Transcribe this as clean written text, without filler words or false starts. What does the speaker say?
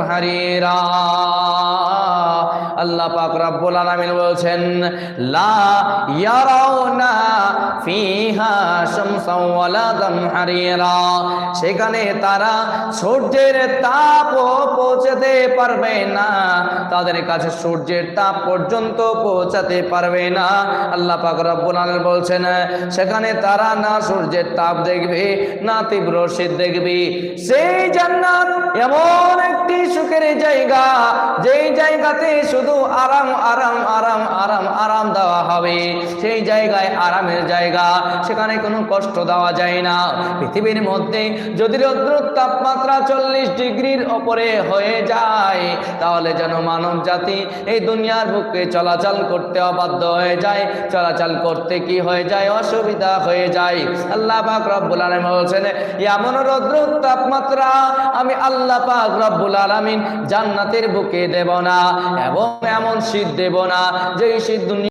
হারিরা। আল্লাহ পাক রব্বুল আলামিন বলছেন লা ইয়ারাউনা ফিহা শামসাও ওয়ালা জামহারিরা, সেখানে তারা সূর্যের তাপও পৌঁছাতে পারবে না, তাদের কাছে সূর্যের তাপ পর্যন্ত পৌঁছাতে পারবে না। আল্লাহ পাক রব্বুল আলামিন বলছেন সেখানে তারা না সূর্যের তাপ দেখবে না তীব্র শীত দেখবে। সেই জান্নাত এমন একটি সুখের জায়গা, যেই জায়গাতে শুধু আরাম আরাম আরাম আরাম আরাম দেওয়া হবে। সেই জায়গায় আরামের জায়গা, সেখানে কোনো কষ্ট দেওয়া যায় না। পৃথিবীর মধ্যে যদি রৌদ্র তাপমাত্রা 40 ডিগ্রির ওপরে হয়ে যায়, তাহলে যেন মানব জাতি এই দুনিয়ার বুকে চলাচল করতে অবাধ্য হয়ে যায়। চলাচল করতে কি হয়ে যায়? অসুবিধা হয়ে যায়। আল্লাহ পাক রব্বুল আলামিন বলছেন এমন রৌদ্র তাপমাত্রা আমি আল্লাহ পাক রব্বুল আলামিন জান্নাতের বুকে দেব না, এবং এমন শীত দেব না যেই শীত দুনিয়া